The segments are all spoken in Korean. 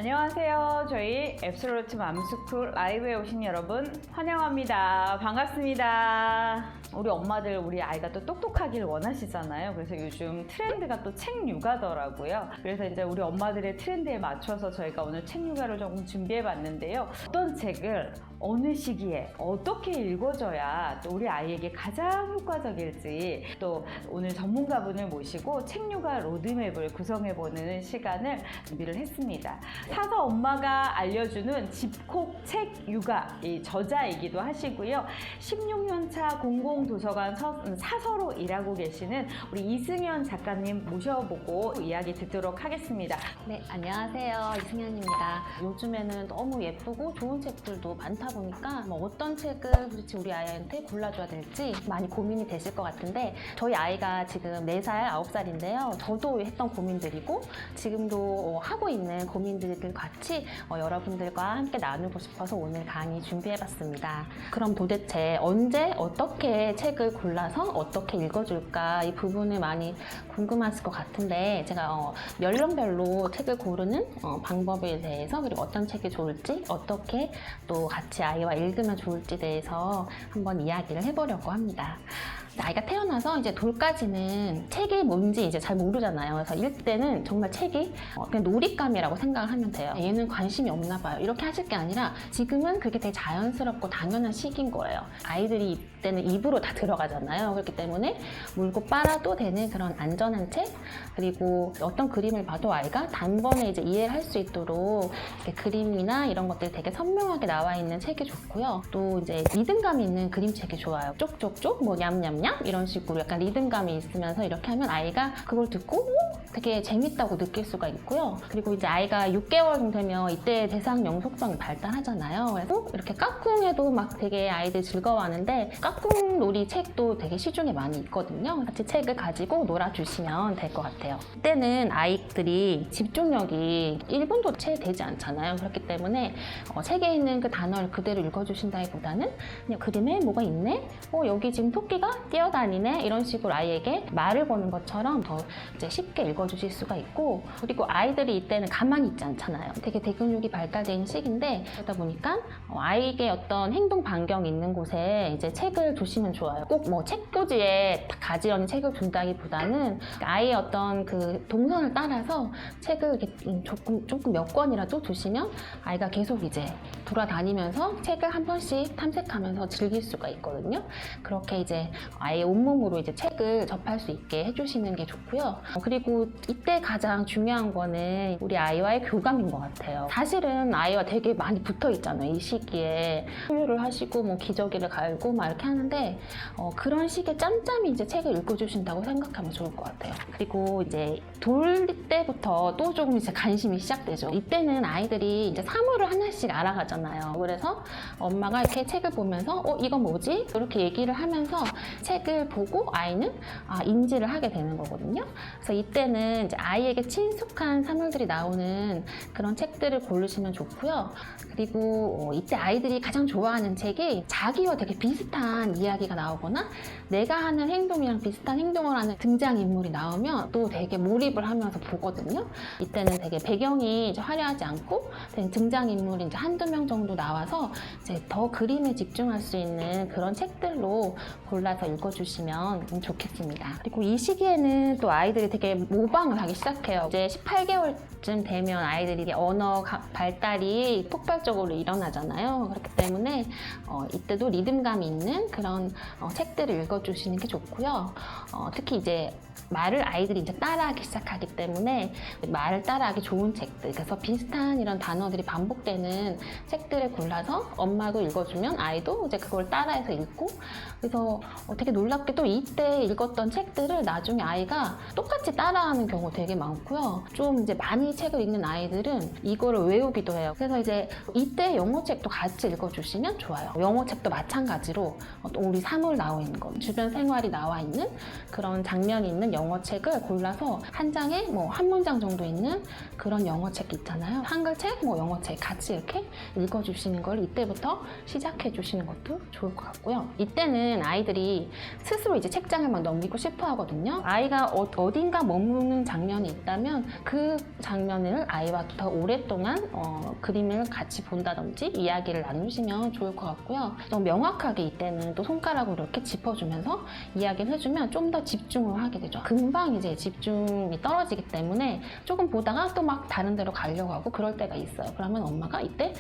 안녕하세요. 저희 앱솔루트 맘스쿨 라이브에 오신 여러분 환영합니다. 반갑습니다. 우리 엄마들 우리 아이가 또 똑똑하길 원하시잖아요. 그래서 요즘 트렌드가 또 책 육아더라고요. 그래서 이제 우리 엄마들의 트렌드에 맞춰서 저희가 오늘 책 육아를 조금 준비해 봤는데요. 어떤 책을 어느 시기에 어떻게 읽어줘야 또 우리 아이에게 가장 효과적일지, 또 오늘 전문가분을 모시고 책 육아 로드맵을 구성해보는 시간을 준비를 했습니다. 사서 엄마가 알려주는 집콕 책 육아, 이 저자이기도 하시고요. 16년차 공공도서관 사서로 일하고 계시는 우리 이승현 작가님 모셔보고 이야기 듣도록 하겠습니다. 네, 안녕하세요. 이승현입니다. 요즘에는 너무 예쁘고 좋은 책들도 많다 보니까 어떤 책을 도대체 우리 아이한테 골라줘야 될지 많이 고민이 되실 것 같은데, 저희 아이가 지금 4살, 9살인데요. 저도 했던 고민들이고 지금도 하고 있는 고민들을 같이 여러분들과 함께 나누고 싶어서 오늘 강의 준비해봤습니다. 그럼 도대체 언제 어떻게 책을 골라서 어떻게 읽어줄까, 이 부분을 많이 궁금하실 것 같은데, 제가 연령별로 책을 고르는 방법에 대해서, 그리고 어떤 책이 좋을지, 어떻게 또 같이 아이와 읽으면 좋을지 대해서 한번 이야기를 해보려고 합니다. 아이가 태어나서 이제 돌까지는 책이 뭔지 이제 잘 모르잖아요. 그래서 이때는 정말 책이 그냥 놀잇감이라고 생각을 하면 돼요. 얘는 관심이 없나 봐요. 이렇게 하실 게 아니라 지금은 그게 되게 자연스럽고 당연한 시기인 거예요. 아이들이 이때는 입으로 다 들어가잖아요. 그렇기 때문에 물고 빨아도 되는 그런 안전한 책, 그리고 어떤 그림을 봐도 아이가 단번에 이제 이해를 할 수 있도록 이렇게 그림이나 이런 것들이 되게 선명하게 나와 있는 책이 좋고요. 또 이제 리듬감 있는 그림책이 좋아요. 쪽쪽쪽, 뭐 냠냠냠 이런 식으로 약간 리듬감이 있으면서 이렇게 하면 아이가 그걸 듣고 되게 재밌다고 느낄 수가 있고요. 그리고 이제 아이가 6개월 정도 되면 이때 대상 영속성이 발달하잖아요. 그래서 이렇게 까꿍해도 막 되게 아이들 즐거워하는데, 까꿍 놀이 책도 되게 시중에 많이 있거든요. 같이 책을 가지고 놀아주시면 될 것 같아요. 이때는 아이들이 집중력이 1분도 채 되지 않잖아요. 그렇기 때문에 책에 있는 그 단어를 그대로 읽어주신다기보다는 그냥 그림에 뭐가 있네? 여기 지금 토끼가 뛰어다니네? 이런 식으로 아이에게 말을 거는 것처럼 더 이제 쉽게 읽어주실 수가 있고, 그리고 아이들이 이때는 가만히 있지 않잖아요. 되게 대근육이 발달된 시기인데, 그러다 보니까 아이에게 어떤 행동 반경이 있는 곳에 이제 책을 두시면 좋아요. 꼭 뭐 책꽂이에 가지런히 책을 둔다기보다는 아이의 어떤 그 동선을 따라서 책을 이렇게 조금 몇 권이라도 두시면 아이가 계속 이제 돌아다니면서 책을 한 번씩 탐색하면서 즐길 수가 있거든요. 그렇게 이제 아이의 온몸으로 이제 책을 접할 수 있게 해주시는 게 좋고요. 그리고 이때 가장 중요한 거는 우리 아이와의 교감인 것 같아요. 사실은 아이와 되게 많이 붙어 있잖아요. 이 시기에 소유를 하시고 뭐 기저귀를 갈고 막 이렇게 하는데, 그런 시기에 짬짬이 이제 책을 읽어주신다고 생각하면 좋을 것 같아요. 그리고 이제 돌 때부터 또 조금 이제 관심이 시작되죠. 이때는 아이들이 이제 사물을 하나씩 알아가잖아요. 그래서 엄마가 이렇게 책을 보면서 이건 뭐지? 이렇게 얘기를 하면서 책을 보고 아이는 인지를 하게 되는 거거든요. 그래서 이때는 이제 아이에게 친숙한 사물들이 나오는 그런 책들을 고르시면 좋고요. 그리고 이때 아이들이 가장 좋아하는 책이 자기와 되게 비슷한 이야기가 나오거나 내가 하는 행동이랑 비슷한 행동을 하는 등장인물이 나오면 또 되게 몰입을 하면서 보거든요. 이때는 되게 배경이 이제 화려하지 않고 등장인물이 이제 한두 명 정도 나와서 이제 더 그림에 집중할 수 있는 그런 책들로 골라서 읽어주시면 좋겠습니다. 그리고 이 시기에는 또 아이들이 되게 모방을 하기 시작해요. 이제 18개월쯤 되면 아이들이 언어 발달이 폭발적으로 일어나잖아요. 그렇기 때문에 이때도 리듬감이 있는 그런 책들을 읽어주시는 게 좋고요. 특히 이제 말을 아이들이 이제 따라하기 시작하기 때문에 말을 따라하기 좋은 책들, 그래서 비슷한 이런 단어들이 반복되는 책들을 골라서 엄마도 읽어주면 아이도 이제 그걸 따라해서 읽고, 그래서 되게 놀랍게도 이때 읽었던 책들을 나중에 아이가 똑같이 따라하는 경우 되게 많고요. 좀 이제 많이 책을 읽는 아이들은 이거를 외우기도 해요. 그래서 이제 이때 영어책도 같이 읽어주시면 좋아요. 영어책도 마찬가지로 우리 사물 나와 있는 거, 주변 생활이 나와 있는 그런 장면이 있는 영어책을 골라서 한 장에 뭐 한 문장 정도 있는 그런 영어책 있잖아요. 한글책, 뭐 영어책 같이 이렇게 읽어주시는 걸 이때부터 시작해 주시는 것도 좋을 것 같고요. 이때는 아이들이 스스로 이제 책장을 막 넘기고 싶어 하거든요. 아이가 어딘가 머무는 배우는 장면이 있다면 그 장면을 아이와 더 오랫동안 그림을 같이 본다든지 이야기를 나누시면 좋을 것 같고요. 너무 명확하게 이때는 또 손가락으로 이렇게 짚어주면서 이야기를 해주면 좀 더 집중을 하게 되죠. 금방 이제 집중이 떨어지기 때문에 조금 보다가 또 막 다른 데로 가려고 하고 그럴 때가 있어요. 그러면 엄마가 이때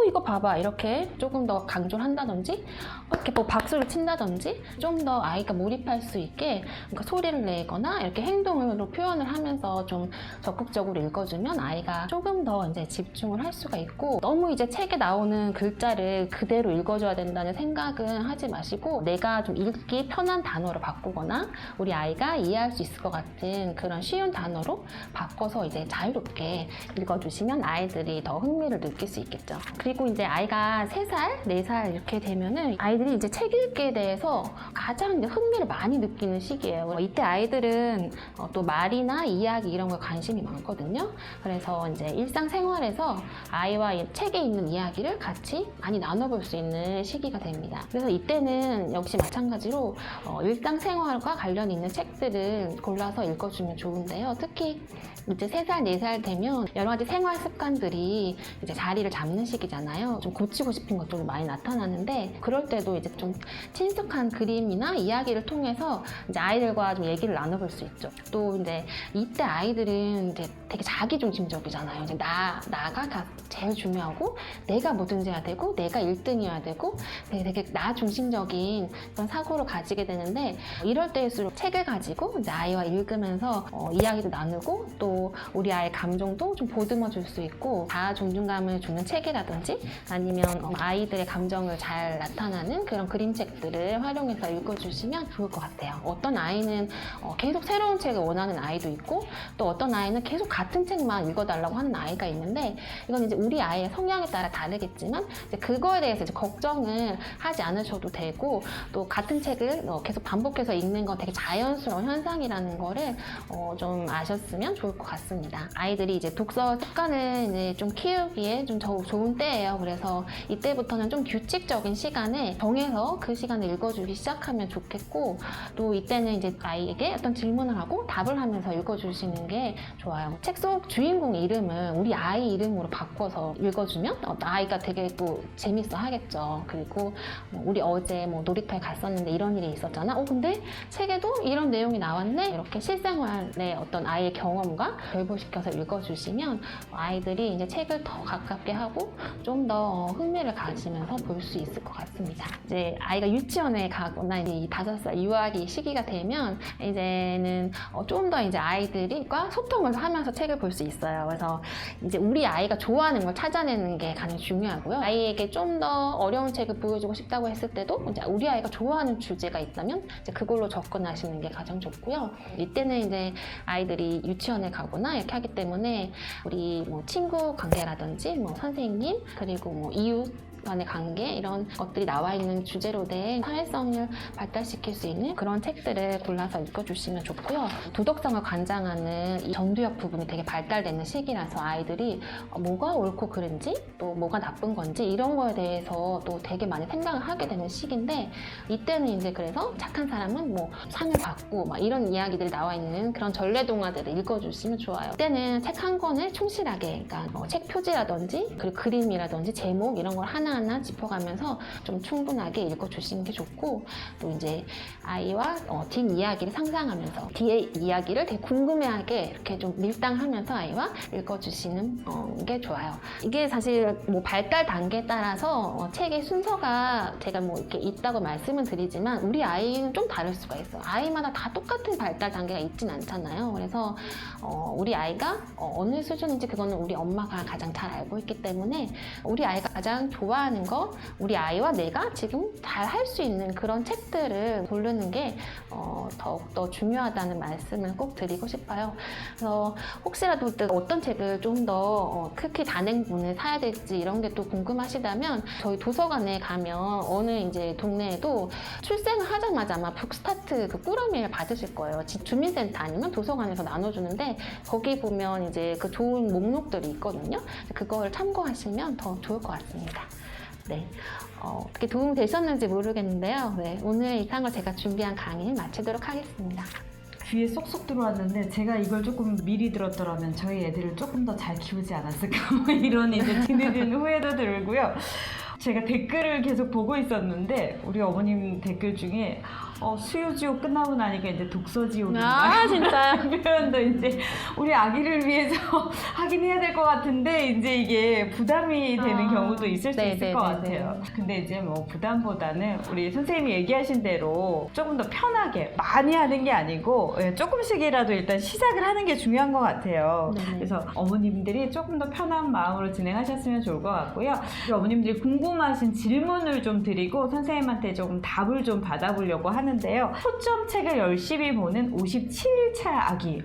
이거 봐봐 이렇게 조금 더 강조를 한다든지 이렇게 뭐 박수를 친다든지 좀 더 아이가 몰입할 수 있게 그러니까 소리를 내거나 이렇게 행동으로 표현을 하면서 좀 적극적으로 읽어주면 아이가 조금 더 이제 집중을 할 수가 있고 너무 이제 책에 나오는 글자를 그대로 읽어줘야 된다는 생각은 하지 마시고 내가 좀 읽기 편한 단어로 바꾸거나 우리 아이가 이해할 수 있을 것 같은 그런 쉬운 단어로 바꿔서 이제 자유롭게 읽어주시면 아이들이 더 흥미를 느낄 수 있겠죠. 그리고 이제 아이가 3살, 4살 이렇게 되면은 아이들이 이제 책 읽기에 대해서 가장 이제 흥미를 많이 느끼는 시기예요. 이때 아이들은 또 말이나 이야기 이런 거에 관심이 많거든요. 그래서 이제 일상생활에서 아이와 이 책에 있는 이야기를 같이 많이 나눠볼 수 있는 시기가 됩니다. 그래서 이때는 역시 마찬가지로 일상생활과 관련 있는 책들을 골라서 읽어주면 좋은데요. 특히 이제 3살, 4살 되면 여러 가지 생활 습관들이 이제 자리를 잡는 시기잖아요. 좀 고치고 싶은 것들도 많이 나타나는데 그럴 때도 이제 좀 친숙한 그림이나 이야기를 통해서 이제 아이들과 좀 얘기를 나눠볼 수 있죠. 또 이제 이때 아이들은 이제 되게 자기중심적이잖아요. 이제 나가 다 제일 중요하고 내가 뭐든지 해야 되고 내가 1등이어야 되고 되게 나 중심적인 그런 사고를 가지게 되는데 이럴 때일수록 책을 가지고 이제 아이와 읽으면서 이야기도 나누고 또 우리 아이의 감정도 좀 보듬어 줄 수 있고 자아 존중감을 주는 책이라든지 아니면 아이들의 감정을 잘 나타나는 그런 그림책들을 활용해서 읽어주시면 좋을 것 같아요. 어떤 아이는 계속 새로운 책을 원하는 아이도 있고 또 어떤 아이는 계속 같은 책만 읽어달라고 하는 아이가 있는데 이건 이제 우리 아이의 성향에 따라 다르겠지만 이제 그거에 대해서 이제 걱정을 하지 않으셔도 되고 또 같은 책을 계속 반복해서 읽는 건 되게 자연스러운 현상이라는 거를 좀 아셨으면 좋을 것 같습니다. 아이들이 이제 독서 습관을 이제 좀 키우기에 좀 좋은 때예요. 그래서 이때부터는 좀 규칙적인 시간에 정해서 그 시간에 읽어주기 시작하면 좋겠고 또 이때는 이제 아이에게 어떤 질문을 하고 답을 하면서 읽어주시는 게 좋아요. 책 속 주인공 이름을 우리 아이 이름으로 바꿔서 읽어주면 아이가 되게 또 재밌어 하겠죠. 그리고 우리 어제 뭐 놀이터에 갔었는데 이런 일이 있었잖아. 근데 책에도 이런 내용이 나왔네. 이렇게 실생활의 어떤 아이의 경험과 결부시켜서 읽어주시면 아이들이 이제 책을 더 가깝게 하고 좀 더 흥미를 가지면서 볼 수 있을 것 같습니다. 이제 아이가 유치원에 가거나 이제 이 5살 유아기 시기가 되면 이제는 좀 더 이제 아이들과 소통을 하면서 책을 볼 수 있어요. 그래서 이제 우리 아이가 좋아하는 걸 찾아내는 게 가장 중요하고요. 아이에게 좀 더 어려운 책을 보여주고 싶다고 했을 때도 이제 우리 아이가 좋아하는 주제가 있다면 이제 그걸로 접근하시는 게 가장 좋고요. 이때는 이제 아이들이 유치원에 가거나 이렇게 하기 때문에 우리 뭐 친구 관계라든지 뭐 선생님 그리고 뭐 이웃 간의 관계 이런 것들이 나와 있는 주제로 된 사회성을 발달시킬 수 있는 그런 책들을 골라서 읽어주시면 좋고요. 도덕성을 관장하는 이 전두엽 부분이 되게 발달되는 시기라서 아이들이 뭐가 옳고 그른지 또 뭐가 나쁜 건지 이런 거에 대해서 또 되게 많이 생각을 하게 되는 시기인데 이때는 이제 그래서 착한 사람은 뭐 상을 받고 막 이런 이야기들이 나와 있는 그런 전래동화들을 읽어주시면 좋아요. 이때는 책 한 권을 충실하게 그러니까 책 표지라든지 그리고 그림이라든지 제목 이런 걸 하나하나 짚어가면서 좀 충분하게 읽어주시는 게 좋고 또 이제 아이와 뒷이야기를 상상하면서 뒤의 이야기를 되게 궁금해하게 이렇게 좀 밀당하면서 아이와 읽어주시는 게 좋아요. 이게 사실 뭐 발달 단계에 따라서 책의 순서가 제가 뭐 이렇게 있다고 말씀은 드리지만 우리 아이는 좀 다를 수가 있어요. 아이마다 다 똑같은 발달 단계가 있진 않잖아요. 그래서 우리 아이가 어느 수준인지 그거는 우리 엄마가 가장 잘 알고 있기 때문에 우리 아이가 가장 좋아하는 거 우리 아이와 내가 지금 잘 할 수 있는 그런 책들을 고르는 게 더욱더 중요하다는 말씀을 꼭 드리고 싶어요. 그래서 혹시라도 어떤 책을 좀 더 특히 단행본을 사야 될지 이런 게 또 궁금하시다면 저희 도서관에 가면 어느 이제 동네에도 출생을 하자마자 아마 북스타트 그 꾸러미를 받으실 거예요. 주민센터 아니면 도서관에서 나눠주는데 거기 보면 이제 그 좋은 목록들이 있거든요. 그걸 참고하시면 더 좋을 것 같습니다. 네, 어떻게 도움 되셨는지 모르겠는데요. 네, 오늘 이상으로 제가 준비한 강의 마치도록 하겠습니다. 귀에 쏙쏙 들어왔는데 제가 이걸 조금 미리 들었더라면 저희 애들을 조금 더 잘 키우지 않았을까 뭐 이런 이제 뒤늦은 후회도 들고요. 제가 댓글을 계속 보고 있었는데 우리 어머님 댓글 중에 수유지옥 끝나고 나니까 이제 독서지옥인가 진짜요? 표현도 이제 우리 아기를 위해서 하긴 해야 될 것 같은데 이제 이게 부담이 되는 경우도 있을 수 있을 것 같아요. 근데 이제 뭐 부담보다는 우리 선생님이 얘기하신 대로 조금 더 편하게 많이 하는 게 아니고 조금씩이라도 일단 시작을 하는 게 중요한 것 같아요. 네네. 그래서 어머님들이 조금 더 편한 마음으로 진행하셨으면 좋을 것 같고요. 우리 어머님들이 궁금하신 질문을 좀 드리고 선생님한테 조금 답을 좀 받아보려고 하는데요. 초점책을 열심히 보는 57일차 아기.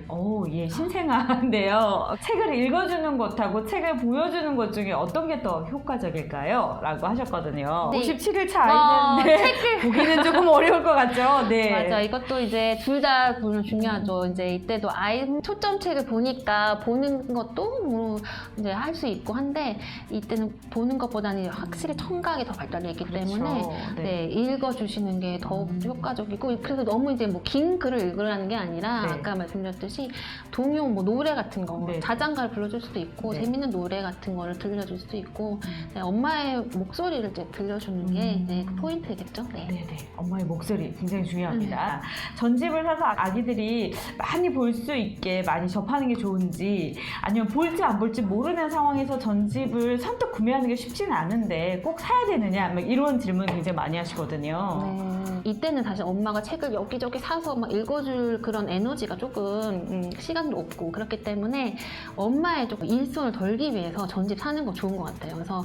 예, 신생아인데요. 책을 읽어주는 것하고 책을 보여주는 것 중에 어떤 게 더 효과적일까요? 라고 하셨거든요. 네. 57일차 아이는 네, 보기는 조금 어려울 것 같죠? 네. 맞아. 이것도 이제 둘 다 보면 중요하죠. 이제 이때도 아이 초점책을 보니까 보는 것도 뭐 이제 할 수 있고 한데 이때는 보는 것보다는 확실히 청각이 더 발달돼 있기 때문에 네, 읽어주시는 게 더 효과적이고 그래서 너무 이제 뭐 긴 글을 읽으라는 게 아니라 네. 아까 말씀드렸듯이 동요 뭐 노래 같은 거 네. 자장가를 불러줄 수도 있고 네. 재밌는 노래 같은 거를 들려줄 수도 있고 네, 엄마의 목소리를 이제 들려주는 게 네, 그 포인트겠죠. 네. 네네. 엄마의 목소리 굉장히 중요합니다. 전집을 사서 아기들이 많이 볼 수 있게 많이 접하는 게 좋은지 아니면 볼지 안 볼지 모르는 상황에서 전집을 선뜻 구매하는 게 쉽지는 않은데 꼭 사야 되느냐 막 이런 질문 굉장히 많이 하시거든요. 네. 이때는 사실 엄마가 책을 여기저기 사서 막 읽어줄 그런 에너지가 조금 시간도 없고 그렇기 때문에 엄마의 조금 일손을 덜기 위해서 전집 사는 거 좋은 것 같아요. 그래서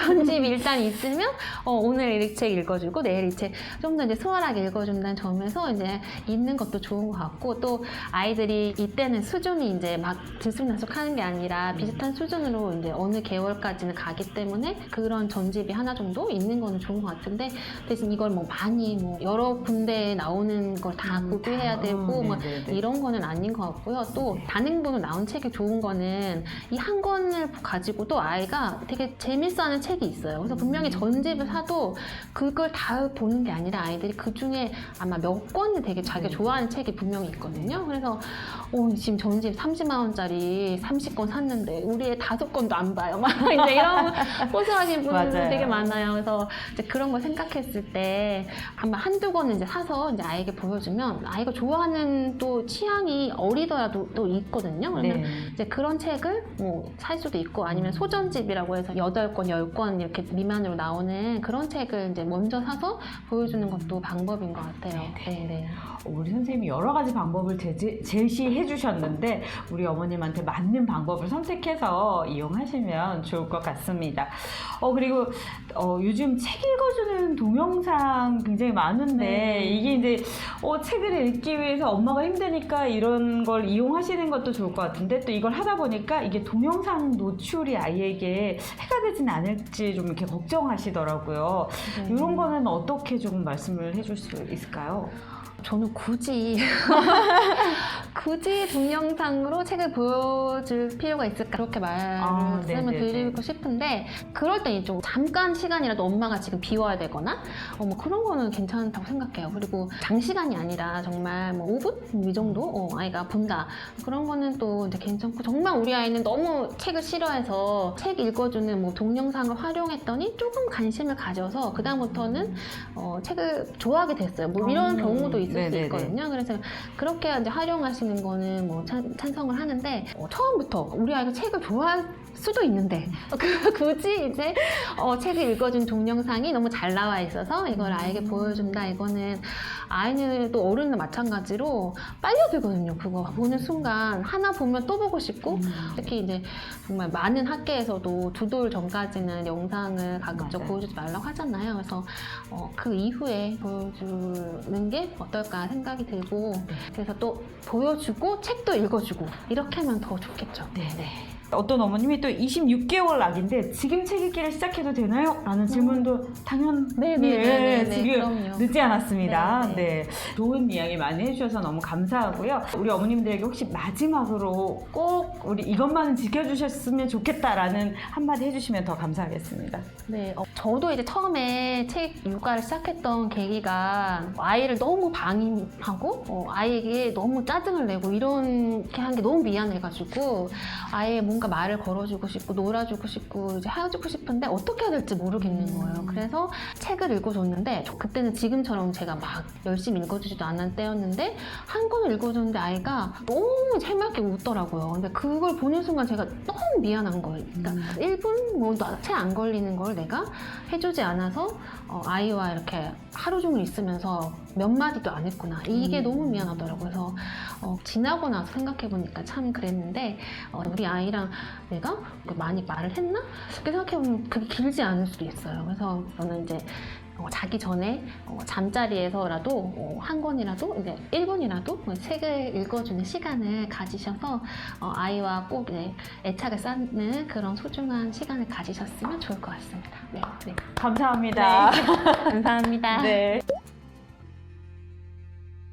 전집 일단 있으면 오늘 이 책 읽어주고 내일 이 책 좀 더 이제 수월하게 읽어준다는 점에서 이제 있는 것도 좋은 것 같고 또 아이들이 이때는 수준이 이제 막 들쑥날쑥하는 게 아니라 비슷한 수준으로 이제 어느 개월까지는 가기 때문에 그런 전집이 하나 정도 있는 거는 좋은 것 같은데 대신 이걸 뭐 많이 뭐 여러 군데에 나오는 걸 다 구비해야 되고 뭐 이런 거는 아닌 것 같고요. 또 단행본으로 나온 책이 좋은 거는 이 한 권을 가지고도 아이가 되게 재밌어하는 책이 있어요. 그래서 분명히 전집을 사도 그걸 다 보는 게 아니라 아이들이 그 중에 아마 몇 권이 되게 자기가 좋아하는 책이 분명히 있거든요. 그래서 지금 전집 30만 원짜리 30권 샀는데 우리 애 5권도 안 봐요. 막 이제 이런 고생하시는 분들 되게 많아요. 그래서 이제 그런 걸 생각했을 때 아마 한두 권은 이제 사서 이제 아이에게 보여주면 아이가 좋아하는 또 취향이 어리더라도 또 있거든요. 그러면 이제 그런 책을 뭐 살 수도 있고 아니면 소전집이라고 해서 8권, 10권 이렇게 미만으로 나오는 그런 책을 이제 먼저 사서 보여주는 것도 방법인 것 같아요. 네. 우리 선생님이 여러 가지 방법을 제시해 주셨는데 우리 어머님한테 맞는 방법을 선택해서 이용하시면 좋을 것 같습니다. 그리고 요즘 책 읽어주는 동영상 굉장히 많은데 이게 이제 책을 읽기 위해서 엄마가 힘드니까 이런 걸 이용하시는 것도 좋을 것 같은데 또 이걸 하다 보니까 이게 동영상 노출이 아이에게 해가 되진 않을지 좀 이렇게 걱정하시더라고요. 이런 거는 어떻게 조금 말씀을 해줄 수 있을까요? 저는 굳이 동영상으로 책을 보여줄 필요가 있을까 그렇게 말씀을 드리고 싶은데 그럴 때 좀 잠깐 시간이라도 엄마가 지금 비워야 되거나 뭐 그런 거는 괜찮다고 생각해요. 그리고 장시간이 아니라 정말 뭐 5분? 이 정도 아이가 본다 그런 거는 또 이제 괜찮고 정말 우리 아이는 너무 책을 싫어해서 책 읽어주는 뭐 동영상을 활용했더니 조금 관심을 가져서 그다음부터는 책을 좋아하게 됐어요. 뭐 이런 경우도 있을 수 있거든요. 그래서 그렇게 이제 활용하시는 거는 뭐 찬성을 하는데 처음부터 우리 아이가 책을 좋아할 수도 있는데 굳이 이제 책을 읽어준 동영상이 너무 잘 나와 있어서 이걸 아이에게 보여준다 이거는 아이는 또 어른은 마찬가지로 빨려들거든요. 그거 보는 순간 하나 보면 또 보고 싶고 특히 이제 정말 많은 학계에서도 2돌 전까지는 영상을 가급적 보여주지 말라고 하잖아요. 그래서 그 이후에 보여주는 게 어떨까 생각이 들고 그래서 또 보여주고 책도 읽어주고 이렇게 하면 더 좋겠죠. 네네. 어떤 어머님이 또 26개월 아기인데 지금 책 읽기를 시작해도 되나요? 라는 질문도 당연히 네네네. 지금 그럼요. 늦지 않았습니다. 네, 네. 좋은 이야기 많이 해주셔서 너무 감사하고요. 우리 어머님들에게 혹시 마지막으로 꼭 우리 이것만은 지켜주셨으면 좋겠다라는 한마디 해주시면 더 감사하겠습니다. 네, 저도 이제 처음에 책 육아를 시작했던 계기가 아이를 너무 방임하고 아이에게 너무 짜증을 내고 이렇게 한 게 너무 미안해가지고 아예 뭔가 말을 걸어주고 싶고 놀아주고 싶고 이제 헤어지고 싶은데 어떻게 해야 될지 모르겠는 거예요. 그래서 책을 읽어줬는데 그때는 지금처럼 제가 막 열심히 읽어주지도 않은 때였는데 한 권을 읽어줬는데 아이가 너무 해맑게 웃더라고요. 근데 그걸 보는 순간 제가 너무 미안한 거예요. 그러니까 1분 뭐 채 안 걸리는 걸 내가 해주지 않아서 아이와 이렇게 하루 종일 있으면서 몇 마디도 안 했구나. 이게 너무 미안하더라고요. 그래서 지나고 나서 생각해보니까 참 그랬는데 우리 아이랑 내가 많이 말을 했나? 그렇게 생각해보면 그게 길지 않을 수도 있어요. 그래서 저는 이제 자기 전에 잠자리에서라도 한 권이라도 이제 1분이라도 책을 읽어주는 시간을 가지셔서 아이와 꼭 애착을 쌓는 그런 소중한 시간을 가지셨으면 좋을 것 같습니다. 네. 감사합니다. 감사합니다. 네.